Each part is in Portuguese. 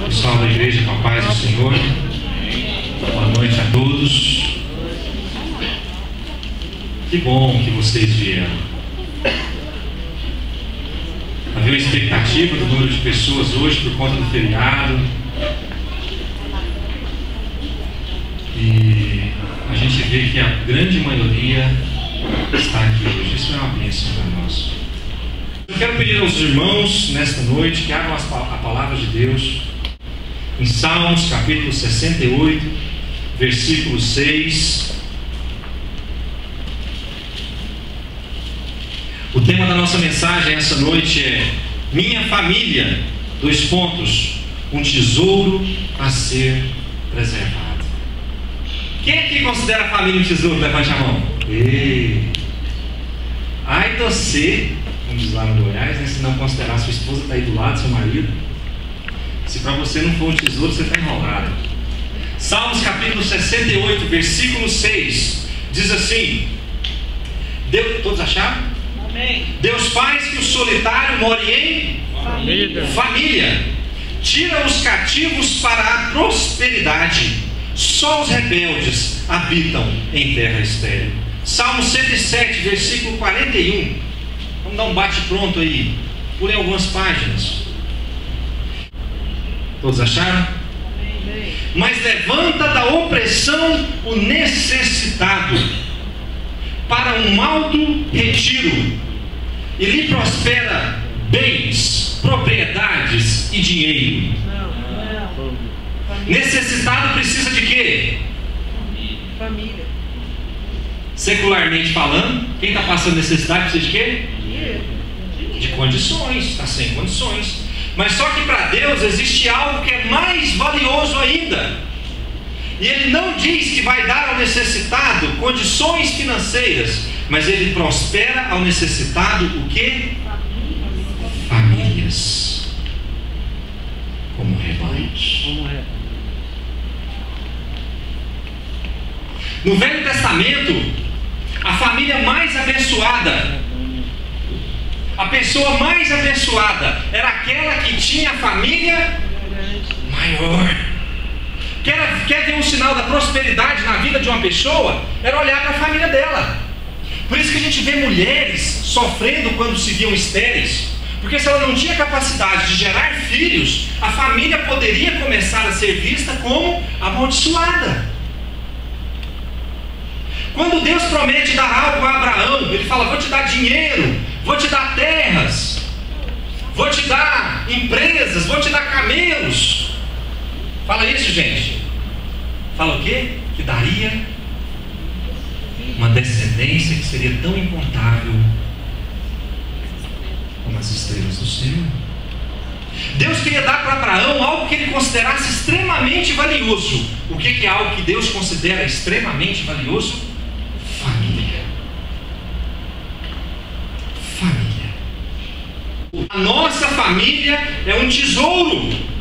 Pessoal da igreja, com a paz do Senhor. Boa noite a todos. Que bom que vocês vieram. Havia uma expectativa do número de pessoas hoje por conta do feriado. E a gente vê que a grande maioria está aqui hoje. Isso é uma bênção para nós. Eu quero pedir aos irmãos nesta noite que abram a palavra de Deus em Salmos capítulo 68, versículo 6. O tema da nossa mensagem essa noite é Minha família, um tesouro a ser preservado. Quem aqui considera a família um tesouro? Levante a mão. Ei. Ai de você, como diz lá no Goiás, né? Se não considerar sua esposa está aí do lado, seu marido. Se para você não for um tesouro, você está enrolado. Salmos capítulo 68, versículo 6 diz assim: todos acharam? Amém. Deus faz que o solitário more em família. Tira os cativos para a prosperidade. Só os rebeldes habitam em terra estéril. Salmo 107, versículo 41. Vamos dar um bate-pronto aí. Pulem algumas páginas. Todos acharam? Amém. Mas levanta da opressão o necessitado para um alto retiro, e lhe prospera bens, propriedades e dinheiro. Necessitado precisa de quê? Família. Secularmente falando, quem está passando necessidade precisa de quê? De condições, está sem condições. Mas só que para Deus existe algo que é mais valioso ainda. E Ele não diz que vai dar ao necessitado condições financeiras, mas Ele prospera ao necessitado o quê? Famílias. Como rebanhos. No Velho Testamento, a família mais abençoada, a pessoa mais abençoada, era aquela que tinha a família maior. Quer ver um sinal da prosperidade na vida de uma pessoa? Era olhar para a família dela. Por isso que a gente vê mulheres sofrendo quando se viam estéreis. Porque se ela não tinha capacidade de gerar filhos, a família poderia começar a ser vista como amaldiçoada. Quando Deus promete dar algo a Abraão, Ele fala: vou te dar dinheiro, vou te dar terras, vou te dar empresas, vou te dar camelos. Fala isso, gente. Fala o quê? Que daria uma descendência que seria tão incontável como as estrelas do céu. Deus queria dar para Abraão algo que ele considerasse extremamente valioso. O que é algo que Deus considera extremamente valioso? Família. Família. A nossa família é um tesouro.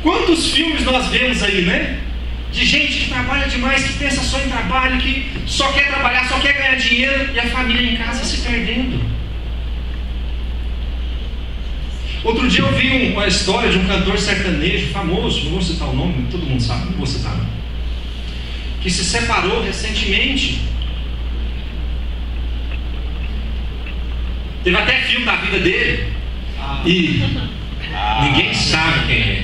Quantos filmes nós vemos aí, né? De gente que trabalha demais, que pensa só em trabalho, que só quer trabalhar, só quer ganhar dinheiro, e a família em casa se perdendo. Outro dia eu vi uma história de um cantor sertanejo famoso, não vou citar o nome, todo mundo sabe, não vou citar não, que se separou recentemente. Teve até filme da vida dele, e ninguém sabe quem é.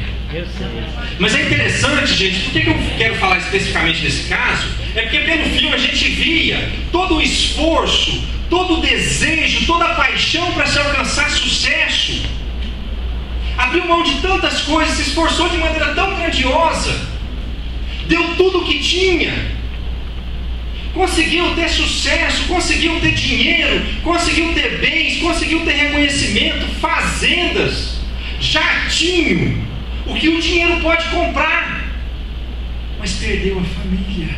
Mas é interessante, gente. Por que eu quero falar especificamente nesse caso? É porque pelo filme a gente via todo o esforço, todo o desejo, toda a paixão para se alcançar sucesso. Abriu mão de tantas coisas, se esforçou de maneira tão grandiosa, deu tudo o que tinha, conseguiu ter sucesso, conseguiu ter dinheiro, conseguiu ter bens, conseguiu ter reconhecimento, fazendas, jatinho, o que o dinheiro pode comprar, mas perdeu a família.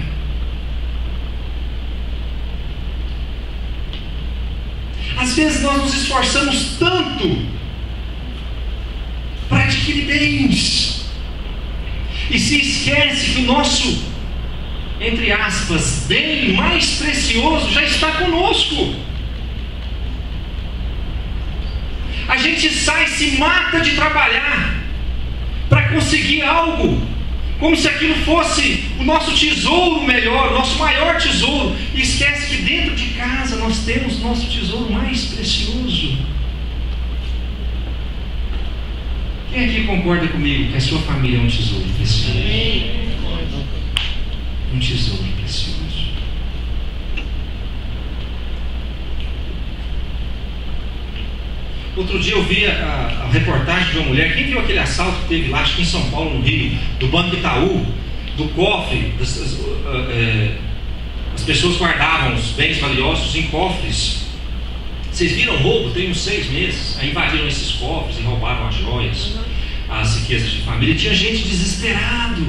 Às vezes nós nos esforçamos tanto para adquirir bens e se esquece que o nosso, entre aspas, bem mais precioso já está conosco. A gente sai, se mata de trabalhar para conseguir algo, como se aquilo fosse o nosso tesouro melhor, o nosso maior tesouro, e esquece que dentro de casa nós temos nosso tesouro mais precioso. Quem aqui concorda comigo que a sua família é um tesouro precioso? Um tesouro precioso. Outro dia eu vi a reportagem de uma mulher. Quem viu aquele assalto que teve lá, acho que em São Paulo, no Rio, do Banco Itaú, do cofre? As pessoas guardavam os bens valiosos em cofres. Vocês viram o roubo? Tem uns 6 meses. Aí invadiram esses cofres e roubaram as joias, as riquezas de família. Tinha gente desesperado,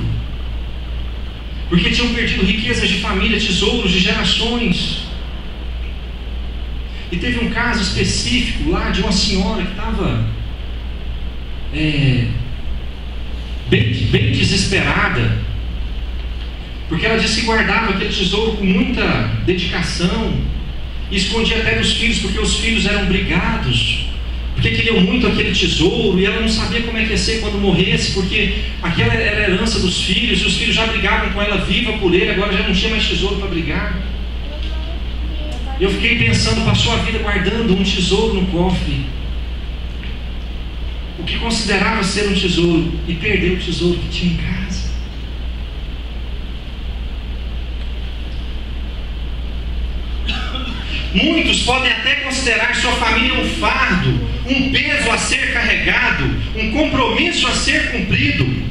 porque tinham perdido riquezas de família, tesouros de gerações. E teve um caso específico lá de uma senhora que estava bem desesperada, porque ela disse que guardava aquele tesouro com muita dedicação, e escondia até dos filhos, porque os filhos eram brigados, porque queriam muito aquele tesouro, e ela não sabia como é que ia ser quando morresse, porque aquela era a herança dos filhos, e os filhos já brigavam com ela viva por ele, agora já não tinha mais tesouro para brigar. Eu fiquei pensando, passou a vida guardando um tesouro no cofre, o que considerava ser um tesouro, e perdeu o tesouro que tinha em casa. Muitos podem até considerar sua família um fardo, um peso a ser carregado, um compromisso a ser cumprido.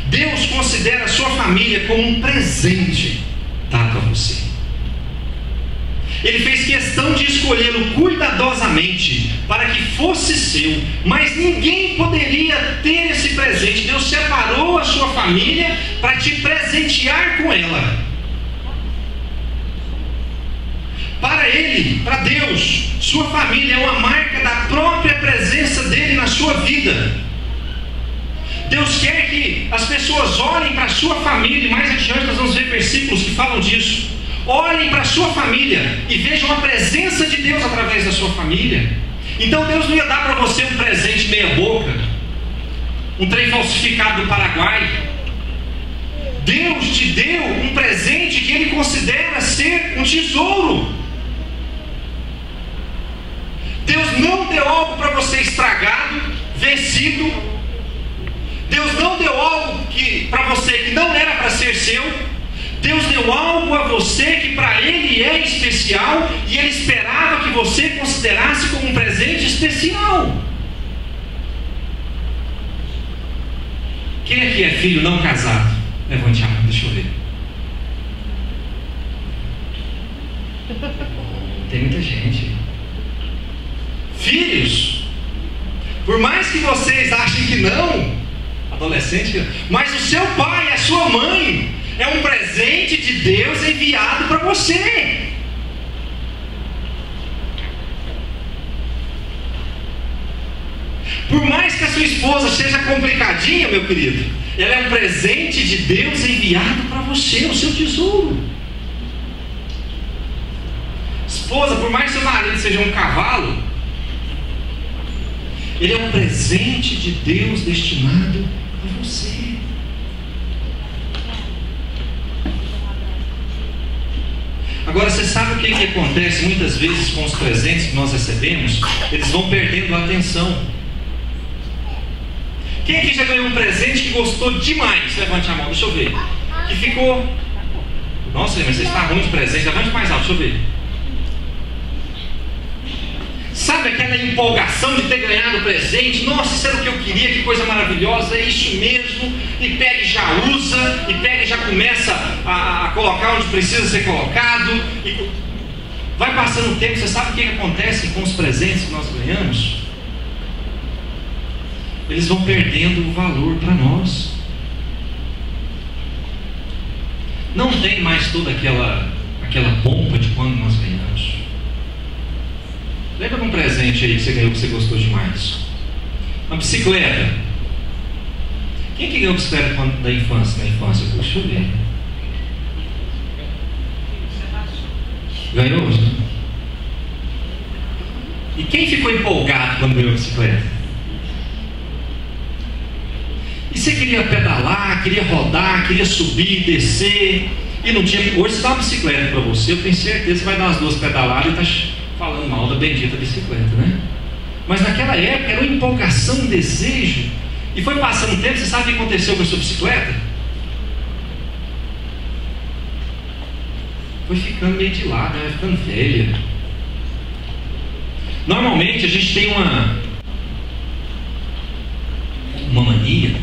Deus considera a sua família como um presente dado a você. Ele fez questão de escolhê-lo cuidadosamente para que fosse seu, mas ninguém poderia ter esse presente. Deus separou a sua família para te presentear com ela. Para Ele, para Deus, sua família é uma marca da própria presença dEle na sua vida. Deus quer que as pessoas olhem para a sua família, e mais adiante nós vamos ver versículos que falam disso. Olhem para a sua família e vejam a presença de Deus através da sua família. Então Deus não ia dar para você um presente meia boca, um trem falsificado do Paraguai. Deus te deu um presente que Ele considera ser um tesouro. Deus não deu algo para você estragado, vencido. Deus não deu algo para você que não era para ser seu. Deus deu algo a você que para Ele é especial, e Ele esperava que você considerasse como um presente especial. Quem aqui é filho não casado? Levante a mão, deixa eu ver. Tem muita gente. Filhos, por mais que vocês achem que não, adolescente, mas o seu pai, a sua mãe, é um presente de Deus enviado para você. Por mais que a sua esposa seja complicadinha, meu querido, ela é um presente de Deus enviado para você, o seu tesouro. Esposa, por mais que seu marido seja um cavalo, ele é um presente de Deus destinado a você. Agora, você sabe o que acontece muitas vezes com os presentes que nós recebemos? Eles vão perdendo a atenção. Quem aqui já ganhou um presente que gostou demais? Levante a mão, deixa eu ver. Que ficou... Nossa, mas você está ruim de presente. Levante mais alto, deixa eu ver. Sabe aquela empolgação de ter ganhado o presente? Nossa, isso era o que eu queria, que coisa maravilhosa, é isso mesmo. E pega e já usa, e pega e já começa a colocar onde precisa ser colocado. E vai passando o tempo, você sabe o que acontece com os presentes que nós ganhamos? Eles vão perdendo o valor para nós. Não tem mais toda aquela pompa de quando nós ganhamos. Lembra de um presente aí que você ganhou que você gostou demais? Uma bicicleta. Quem que ganhou bicicleta da infância? Na infância? Deixa eu ver. Ganhou? E quem ficou empolgado quando ganhou a bicicleta? E você queria pedalar, queria rodar, queria subir, descer, e não tinha. Hoje você dá uma bicicleta para você, eu tenho certeza que você vai dar umas 2 pedaladas e está falando mal da bendita bicicleta, né? Mas naquela época era uma empolgação, um desejo, e foi passando o tempo. Você sabe o que aconteceu com a sua bicicleta? Foi ficando meio de lado, vai ficando velha. Normalmente a gente tem uma mania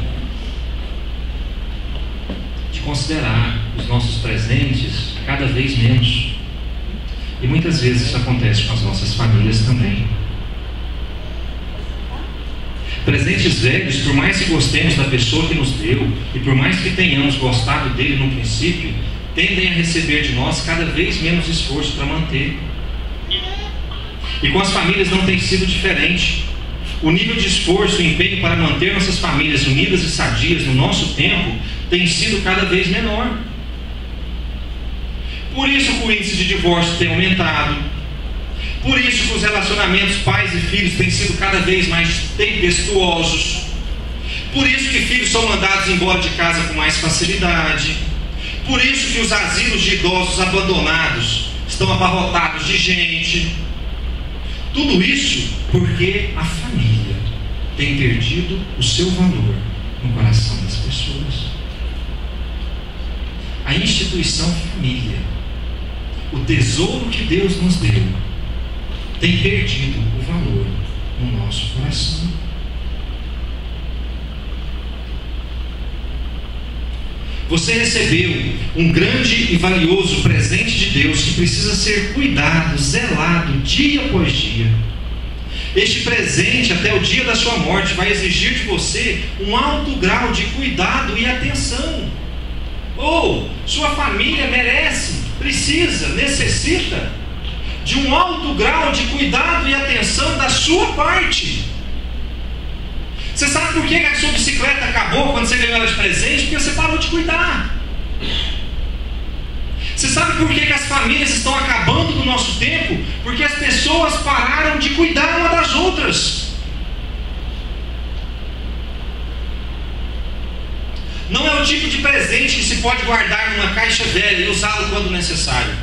de considerar os nossos presentes cada vez menos. E muitas vezes isso acontece com as nossas famílias também. Presentes velhos, por mais que gostemos da pessoa que nos deu, e por mais que tenhamos gostado dele no princípio, tendem a receber de nós cada vez menos esforço para manter. E com as famílias não tem sido diferente. O nível de esforço e empenho para manter nossas famílias unidas e sadias no nosso tempo tem sido cada vez menor. Por isso que o índice de divórcio tem aumentado. Por isso que os relacionamentos pais e filhos têm sido cada vez mais tempestuosos. Por isso que filhos são mandados embora de casa com mais facilidade. Por isso que os asilos de idosos abandonados estão abarrotados de gente. Tudo isso porque a família tem perdido o seu valor no coração das pessoas. A instituição família, o tesouro que Deus nos deu, tem perdido o valor no nosso coração. Você recebeu um grande e valioso presente de Deus que precisa ser cuidado, zelado, dia após dia. Este presente, até o dia da sua morte, vai exigir de você um alto grau de cuidado e atenção. Sua família merece, precisa, necessita de um alto grau de cuidado e atenção da sua parte. Você sabe por que a sua bicicleta acabou quando você ganhou ela de presente? Porque você parou de cuidar. Você sabe por que as famílias estão acabando no nosso tempo? Porque as pessoas pararam de cuidar uma das outras. Não é o tipo de presente que se pode guardar numa caixa velha e usá-lo quando necessário.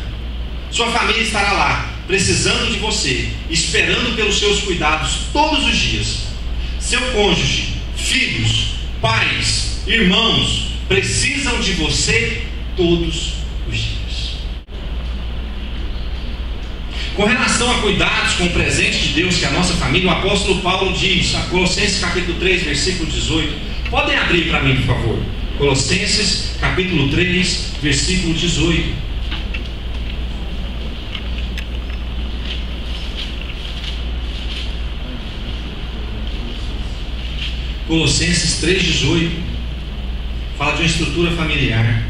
Sua família estará lá, precisando de você, esperando pelos seus cuidados todos os dias. Seu cônjuge, filhos, pais, irmãos, precisam de você todos os dias. Com relação a cuidados com o presente de Deus que é a nossa família, o apóstolo Paulo diz, a Colossenses capítulo 3, versículo 18. Podem abrir para mim, por favor. Colossenses capítulo 3, versículo 18. Colossenses 3,18 fala de uma estrutura familiar.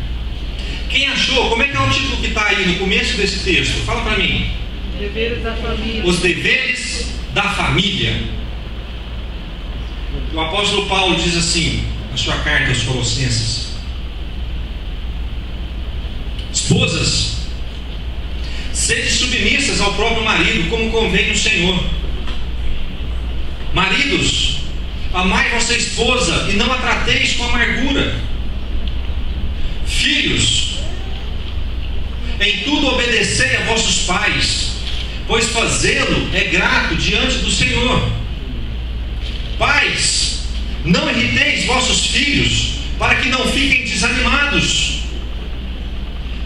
Quem achou? Como é que é o título que está aí no começo desse texto? Fala para mim. Deveres da família. Os deveres da família. O apóstolo Paulo diz assim na sua carta aos Colossenses: esposas, sede submissas ao próprio marido, como convém no Senhor. Maridos, amai vossa esposa e não a trateis com amargura. Filhos, em tudo obedecei a vossos pais, pois fazê-lo é grato diante do Senhor. Pais, não irriteis vossos filhos, para que não fiquem desanimados.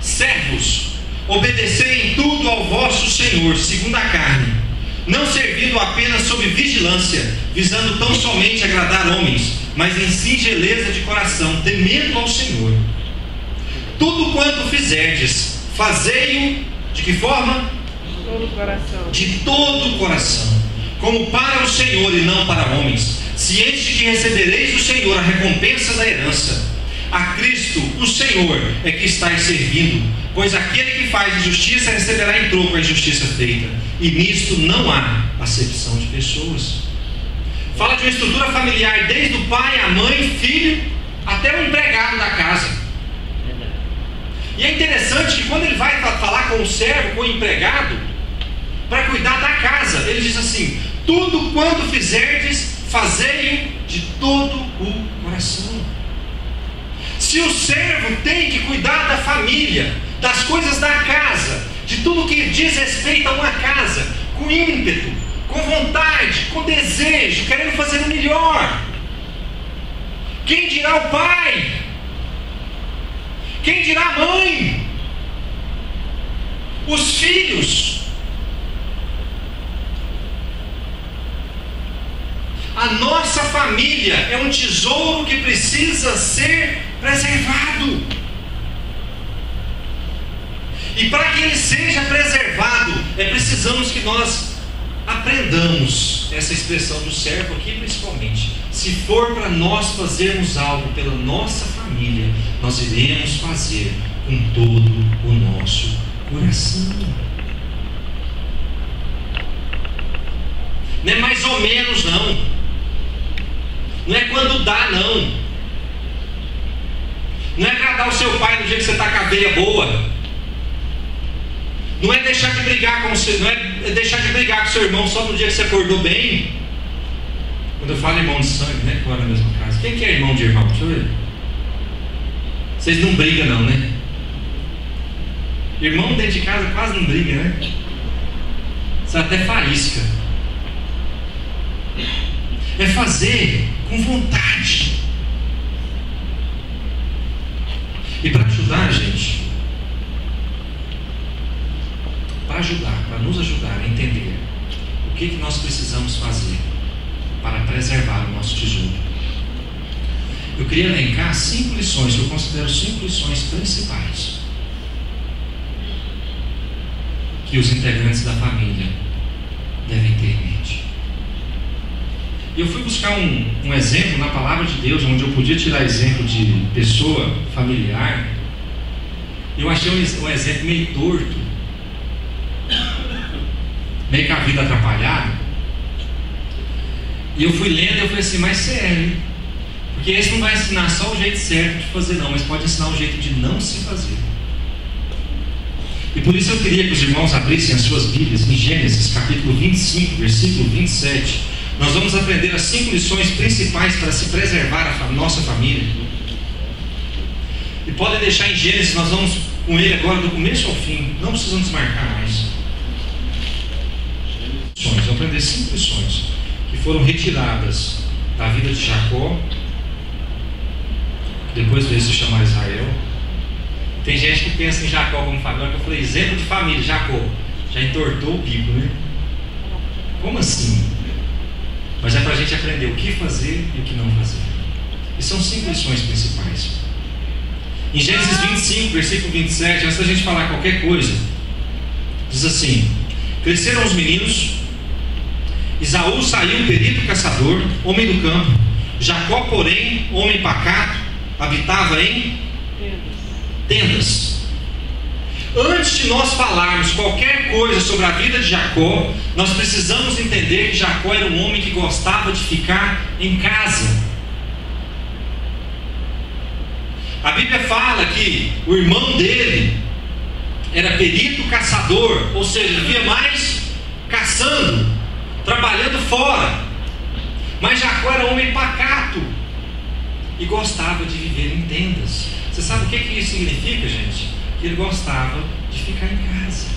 Servos, obedecei em tudo ao vosso Senhor, segundo a carne, não servindo apenas sob vigilância, visando tão somente agradar homens, mas em singeleza de coração, temendo ao Senhor. Tudo quanto fizerdes, fazei-o de que forma? De todo o coração. De todo o coração, como para o Senhor e não para homens, cientes de que recebereis do Senhor a recompensa da herança. A Cristo, o Senhor, é que estáis servindo, pois aquele que faz injustiça receberá em troco a injustiça feita, e nisto não há acepção de pessoas. Fala de uma estrutura familiar, desde o pai, a mãe, filho, até o empregado da casa. E é interessante que quando ele vai falar com o servo, com o empregado, para cuidar da casa. Ele diz assim: tudo quanto fizerdes, fazei de todo o coração. Se o servo tem que cuidar da família, das coisas da casa, de tudo que diz respeito a uma casa, com ímpeto, com vontade, com desejo, querendo fazer o melhor, quem dirá o pai? Quem dirá a mãe? Os filhos? A nossa família é um tesouro que precisa ser preservado. E para que ele seja preservado, precisamos que nós aprendamos essa expressão do servo aqui, principalmente. Se for para nós fazermos algo pela nossa família, nós iremos fazer com todo o nosso coração. Não é mais ou menos, não. Não é quando dá, não. Não é agradar o seu pai no dia que você está com a veia boa. Não é deixar de brigar com você, não é deixar de brigar com seu irmão só no dia que você acordou bem. Quando eu falo irmão de sangue, né? Claro, na mesma casa. Quem que é irmão de irmão? Deixa eu ver. Vocês não brigam, não, né? Irmão dentro de casa quase não briga, né? Você até faísca. É fazer com vontade. E para ajudar, gente, para nos ajudar a entender o que nós precisamos fazer para preservar o nosso tesouro, eu queria elencar 5 lições que eu considero 5 lições principais que os integrantes da família devem ter em mente. E eu fui buscar um exemplo na palavra de Deus, onde eu podia tirar exemplo de pessoa familiar. Eu achei um exemplo meio torto, meio com a vida atrapalhada. E eu fui lendo e eu falei assim: mas sério, porque esse não vai ensinar só o jeito certo de fazer, não, mas pode ensinar o jeito de não se fazer. E por isso eu queria que os irmãos abrissem as suas Bíblias em Gênesis capítulo 25, versículo 27. Nós vamos aprender as 5 lições principais para se preservar a nossa família. E podem deixar em Gênesis, nós vamos com ele agora do começo ao fim, não precisamos marcar mais. Vamos aprender 5 lições que foram retiradas da vida de Jacó, que depois veio se chamar Israel. Tem gente que pensa em Jacó como família, que eu falei, exemplo de família, Jacó, já entortou o bico, né? Como assim? Mas é para a gente aprender o que fazer e o que não fazer. E são 5 lições principais. Em Gênesis 25, versículo 27, antes da gente falar qualquer coisa, diz assim: cresceram os meninos, Esaú saiu perito caçador, homem do campo. Jacó, porém, homem pacato, habitava em tendas. Antes de nós falarmos qualquer coisa sobre a vida de Jacó, nós precisamos entender que Jacó era um homem que gostava de ficar em casa. A Bíblia fala que o irmão dele era perito caçador, ou seja, via mais caçando, trabalhando fora. Mas Jacó era homem pacato e gostava de viver em tendas. Você sabe o que isso significa, gente? Que ele gostava de ficar em casa.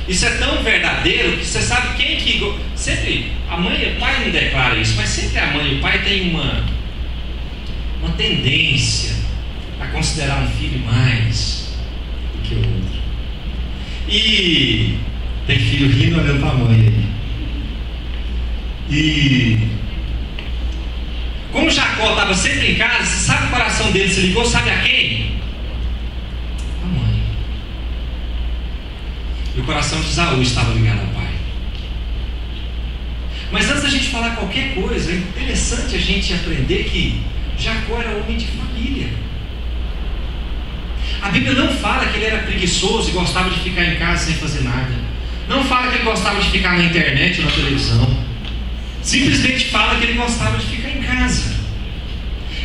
Isso é tão verdadeiro que você sabe quem que... Sempre, a mãe e o pai não declaram isso, mas sempre a mãe e o pai têm uma tendência a considerar um filho mais do que o outro. E tem filho rindo olhando para a mãe aí. E como Jacó estava sempre em casa, você sabe o coração dele se ligou, sabe a quem? A mãe. E o coração de Esaú estava ligado ao pai. Mas antes da gente falar qualquer coisa, é interessante a gente aprender que Jacó era homem de família. A Bíblia não fala que ele era preguiçoso e gostava de ficar em casa sem fazer nada. Não fala que ele gostava de ficar na internet ou na televisão. Simplesmente fala que ele gostava de ficar em casa.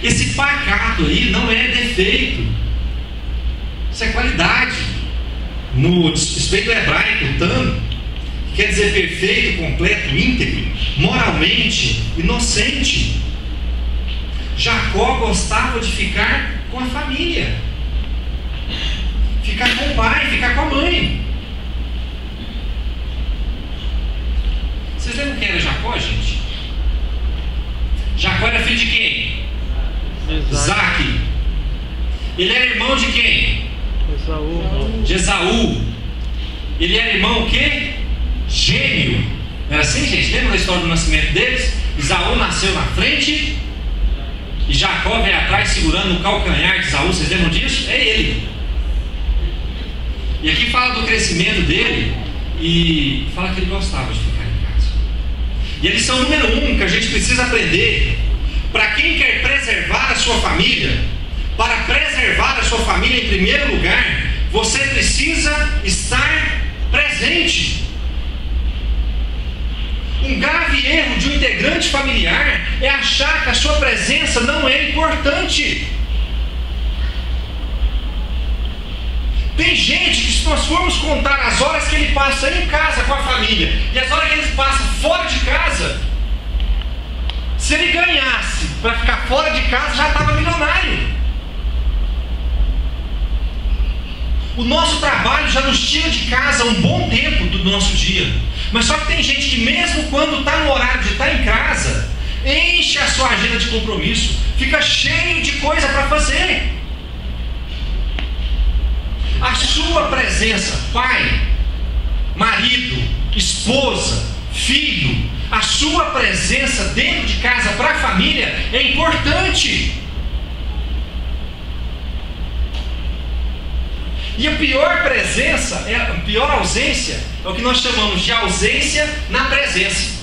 Esse pacato aí não é defeito, isso é qualidade. no espelho hebraico, tam, que quer dizer perfeito, completo, íntegro, moralmente inocente. Jacó gostava de ficar com a família, ficar com o pai, ficar com a mãe. Vocês lembram quem era Jacó, gente? Jacó era filho de quem? Isaac. Ele era irmão de quem? Esaú. De Esaú. Ele era irmão o quê? Gêmeo. Não era assim, gente? Lembra da história do nascimento deles? Esaú nasceu na frente e Jacó veio atrás segurando o calcanhar de Esaú. Vocês lembram disso? É ele. E aqui fala do crescimento dele e fala que ele gostava de ficar em casa. E a lição número 1 que a gente precisa aprender: para quem quer preservar a sua família, para preservar a sua família em primeiro lugar, você precisa estar presente. Um grave erro de um integrante familiar é achar que a sua presença não é importante. Tem gente que, se nós formos contar as horas que ele passa em casa com a família e as horas que ele passa fora de casa, se ele ganhasse para ficar fora de casa, já estava milionário. O nosso trabalho já nos tira de casa um bom tempo do nosso dia. Mas só que tem gente que mesmo quando está no horário de estar em casa, enche a sua agenda de compromisso, fica cheio de coisa para fazer. A sua presença, pai, marido, esposa, filho, a sua presença dentro de casa para a família é importante. E a pior presença, a pior ausência, é o que nós chamamos de ausência na presença.